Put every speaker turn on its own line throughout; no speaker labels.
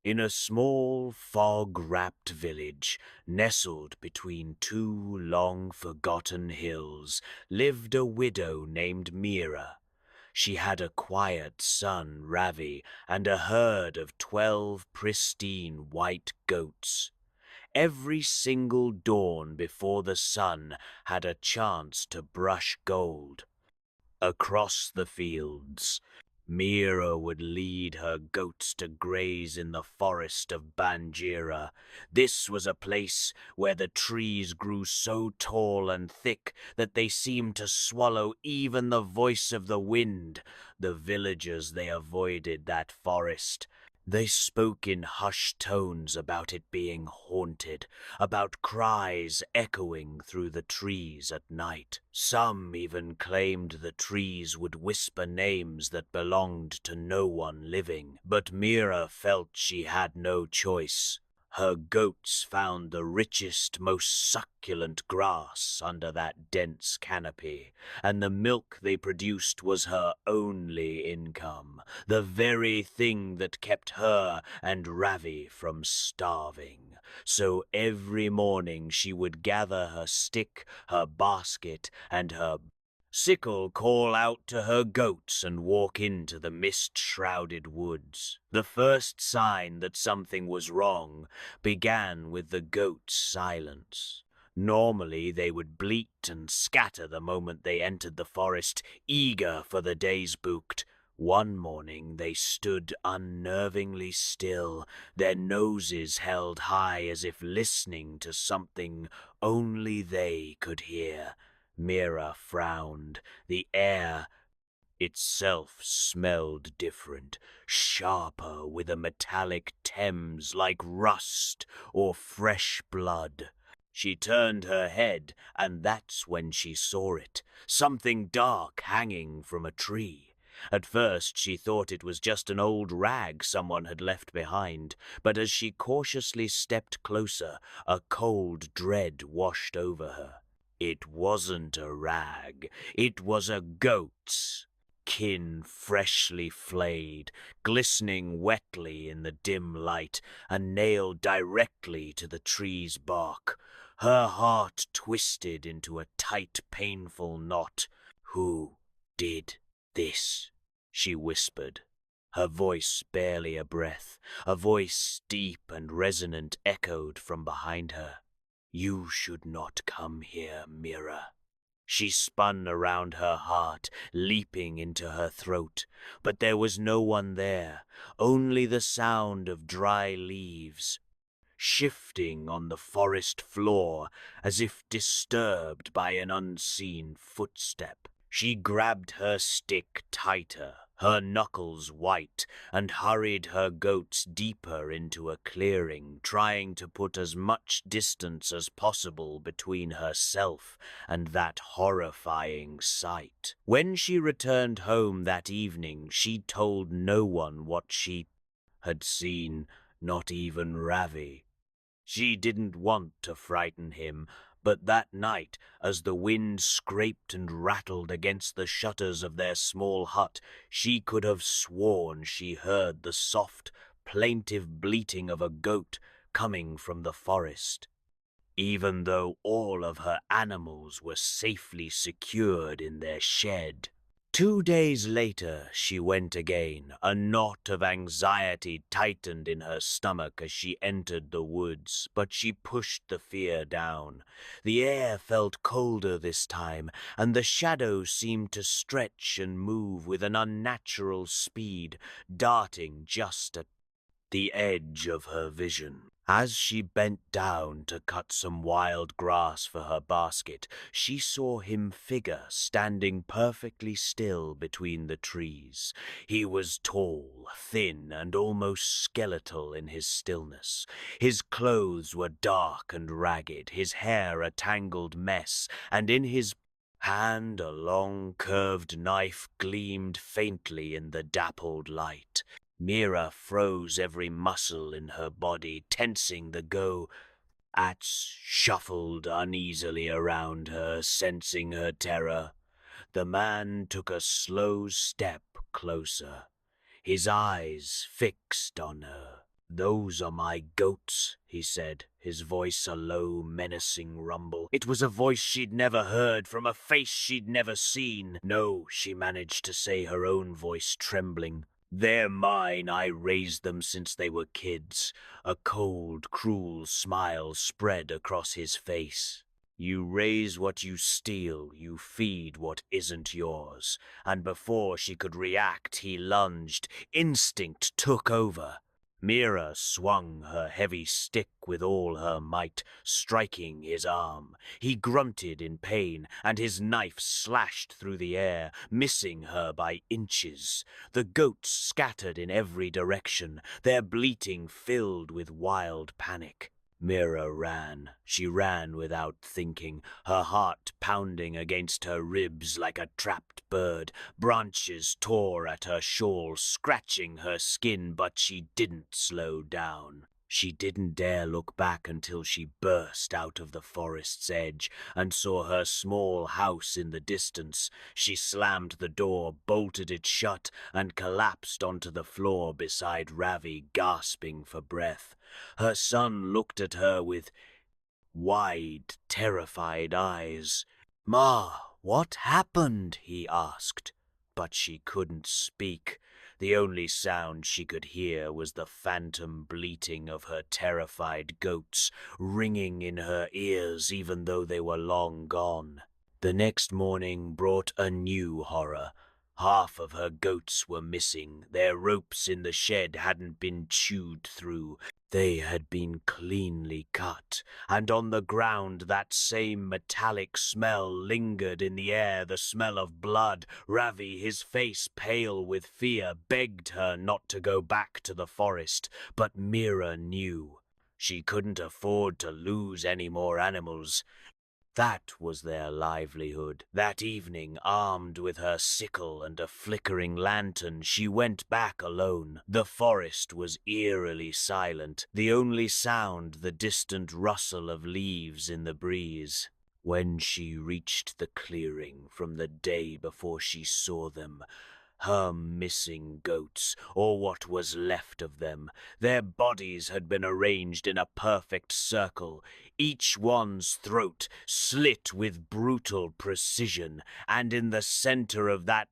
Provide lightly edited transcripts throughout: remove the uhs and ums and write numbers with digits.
In a small, fog-wrapped village, nestled between two long-forgotten hills, lived a widow named Meera. She had a quiet son, Ravi, and a herd of 12 pristine white goats. Every single dawn before the sun had a chance to brush gold across the fields. Meera would lead her goats to graze in the forest of Bhanjira. This was a place where the trees grew so tall and thick that they seemed to swallow even the voice of the wind. The villagers, they avoided that forest. They spoke in hushed tones about it being haunted, about cries echoing through the trees at night. Some even claimed the trees would whisper names that belonged to no one living. But Meera felt she had no choice. Her goats found the richest, most succulent grass under that dense canopy, and the milk they produced was her only income, the very thing that kept her and Ravi from starving. So every morning she would gather her stick, her basket, and her sickle, call out to her goats, and walk into the mist-shrouded woods. The first sign that something was wrong began with the goats' silence. Normally they would bleat and scatter the moment they entered the forest, eager for the day's booked. One morning they stood unnervingly still, their noses held high as if listening to something only they could hear. Meera frowned. The air itself smelled different, sharper, with a metallic Thames like rust or fresh blood. She turned her head, and that's when she saw it, something dark hanging from a tree. At first she thought it was just an old rag someone had left behind, but as she cautiously stepped closer, a cold dread washed over her. It wasn't a rag, it was a goat's. Kin freshly flayed, glistening wetly in the dim light, and nailed directly to the tree's bark. Her heart twisted into a tight, painful knot. "Who did this?" she whispered, her voice barely a breath. A voice deep and resonant echoed from behind her. "You should not come here, Meera." She spun around her heart, leaping into her throat. But there was no one there, only the sound of dry leaves shifting on the forest floor as if disturbed by an unseen footstep. She grabbed her stick tighter, her knuckles white, and hurried her goats deeper into a clearing, trying to put as much distance as possible between herself and that horrifying sight. When she returned home that evening, she told no one what she had seen, not even Ravi. She didn't want to frighten him, but that night, as the wind scraped and rattled against the shutters of their small hut, she could have sworn she heard the soft, plaintive bleating of a goat coming from the forest, even though all of her animals were safely secured in their shed. 2 days later, she went again. A knot of anxiety tightened in her stomach as she entered the woods, but she pushed the fear down. The air felt colder this time, and the shadows seemed to stretch and move with an unnatural speed, darting just at the edge of her vision. As she bent down to cut some wild grass for her basket, she saw him figure standing perfectly still between the trees. He was tall, thin, and almost skeletal in his stillness. His clothes were dark and ragged, his hair a tangled mess, and in his hand a long curved knife gleamed faintly in the dappled light. Meera froze every muscle in her body, tensing the goats shuffled uneasily around her, sensing her terror. The man took a slow step closer, his eyes fixed on her. "Those are my goats," he said, his voice a low, menacing rumble. It was a voice she'd never heard, from a face she'd never seen. "No," she managed to say, her own voice trembling. "They're mine. I raised them since they were kids." A cold, cruel smile spread across his face. "You raise what you steal, you feed what isn't yours." And before she could react, he lunged. Instinct took over. Meera swung her heavy stick with all her might, striking his arm. He grunted in pain, and his knife slashed through the air, missing her by inches. The goats scattered in every direction, their bleating filled with wild panic. Meera ran. She ran without thinking, her heart pounding against her ribs like a trapped bird. Branches tore at her shawl, scratching her skin, but she didn't slow down. She didn't dare look back until she burst out of the forest's edge and saw her small house in the distance. She slammed the door, bolted it shut, and collapsed onto the floor beside Ravi, gasping for breath. Her son looked at her with wide, terrified eyes. "Ma, what happened?" he asked. But she couldn't speak. The only sound she could hear was the phantom bleating of her terrified goats, ringing in her ears even though they were long gone. The next morning brought a new horror. Half of her goats were missing. Their ropes in the shed hadn't been chewed through. They had been cleanly cut, and on the ground that same metallic smell lingered in the air, the smell of blood. Ravi, his face pale with fear, begged her not to go back to the forest, but Meera knew. She couldn't afford to lose any more animals. That was their livelihood. That evening, armed with her sickle and a flickering lantern, she went back alone. The forest was eerily silent, the only sound the distant rustle of leaves in the breeze. When she reached the clearing from the day before she saw them, her missing goats, or what was left of them, their bodies had been arranged in a perfect circle, each one's throat slit with brutal precision, and in the center of that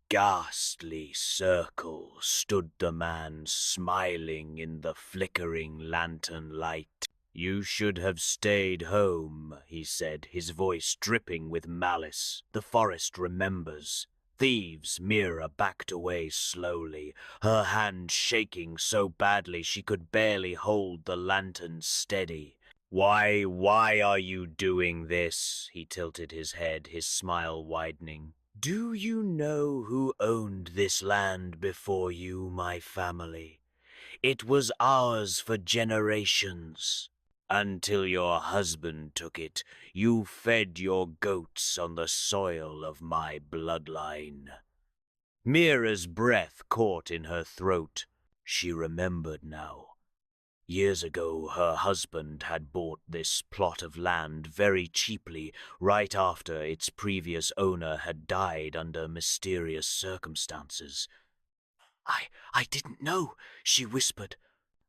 ghastly circle stood the man, smiling in the flickering lantern light. "You should have stayed home," he said, his voice dripping with malice. "The forest remembers." "Thieves!" Meera backed away slowly, her hand shaking so badly she could barely hold the lantern steady. Why are you doing this?" He tilted his head, his smile widening. "Do you know who owned this land before you, my family? It was ours for generations. Until your husband took it, you fed your goats on the soil of my bloodline." Meera's breath caught in her throat. She remembered now. Years ago, her husband had bought this plot of land very cheaply, right after its previous owner had died under mysterious circumstances. I didn't know," she whispered.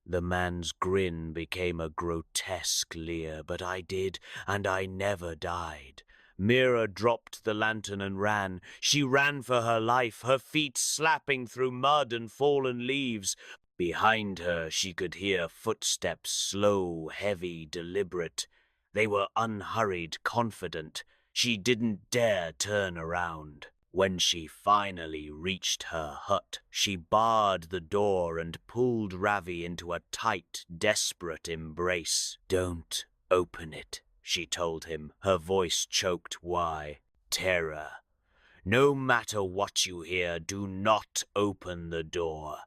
The man's grin became a grotesque leer. "But I did, and I never died." Meera dropped the lantern and ran. She ran for her life, her feet slapping through mud and fallen leaves. Behind her she could hear footsteps, slow, heavy, deliberate. They were unhurried, confident. She didn't dare turn around. When she finally reached her hut, she barred the door and pulled Ravi into a tight, desperate embrace. "Don't open it," she told him, her voice choked. "Why?" "Terror. No matter what you hear, do not open the door."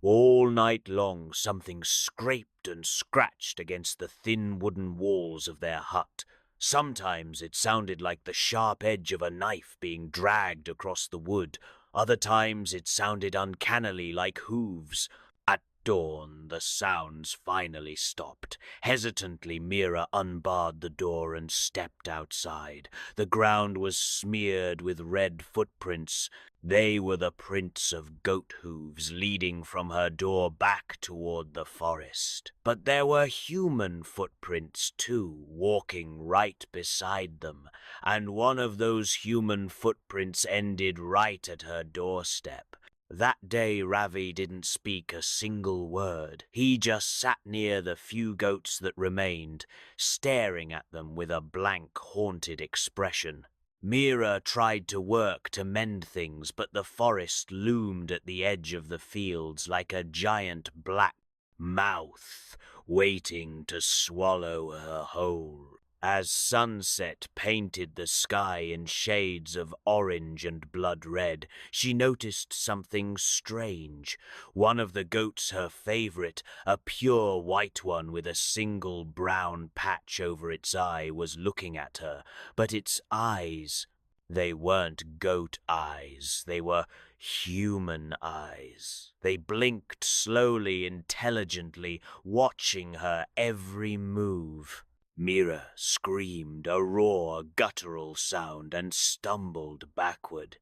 All night long, something scraped and scratched against the thin wooden walls of their hut. Sometimes it sounded like the sharp edge of a knife being dragged across the wood. Other times it sounded uncannily like hooves. At dawn, the sounds finally stopped. Hesitantly, Meera unbarred the door and stepped outside. The ground was smeared with red footprints. They were the prints of goat hooves leading from her door back toward the forest. But there were human footprints too, walking right beside them, and one of those human footprints ended right at her doorstep. That day Ravi didn't speak a single word. He just sat near the few goats that remained, staring at them with a blank, haunted expression. Meera tried to work to mend things, but the forest loomed at the edge of the fields like a giant black mouth waiting to swallow her whole. As sunset painted the sky in shades of orange and blood red, she noticed something strange. One of the goats, her favorite, a pure white one with a single brown patch over its eye, was looking at her, but its eyes, they weren't goat eyes, they were human eyes. They blinked slowly, intelligently, watching her every move. Meera screamed a raw, guttural sound and stumbled backward.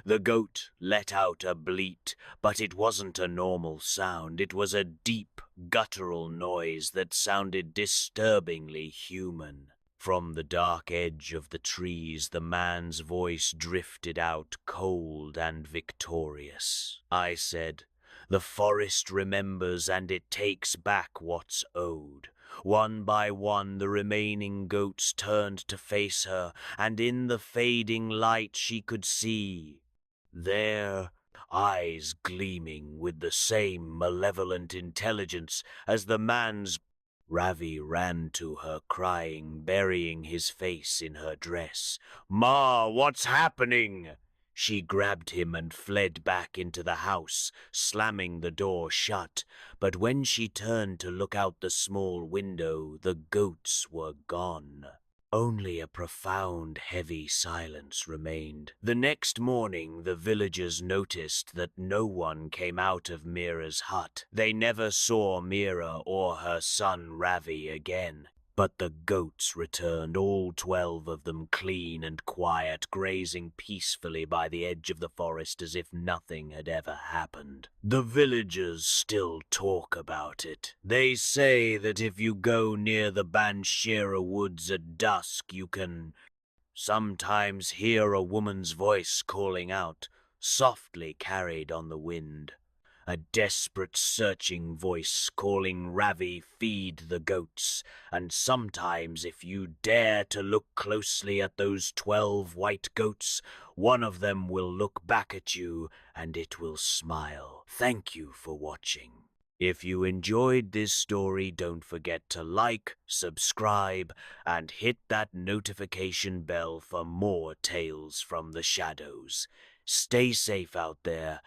The goat let out a bleat, but it wasn't a normal sound. It was a deep, guttural noise that sounded disturbingly human. From the dark edge of the trees, the man's voice drifted out, cold and victorious. I said, "The forest remembers and it takes back what's owed." One by one, the remaining goats turned to face her, and in the fading light she could see their eyes gleaming with the same malevolent intelligence as the man's. Ravi ran to her, crying, burying his face in her dress. "Ma, what's happening?" She grabbed him and fled back into the house, slamming the door shut. But when she turned to look out the small window, the goats were gone. Only a profound, heavy silence remained. The next morning, the villagers noticed that no one came out of Meera's hut. They never saw Meera or her son Ravi again. But the goats returned, all 12 of them, clean and quiet, grazing peacefully by the edge of the forest as if nothing had ever happened. The villagers still talk about it. They say that if you go near the Bhanjira woods at dusk, you can sometimes hear a woman's voice calling out, softly carried on the wind. A desperate, searching voice calling Ravi, feed the goats, and sometimes if you dare to look closely at those 12 white goats, one of them will look back at you and it will smile. Thank you for watching. If you enjoyed this story, don't forget to like, subscribe, and hit that notification bell for more tales from the shadows. Stay safe out there.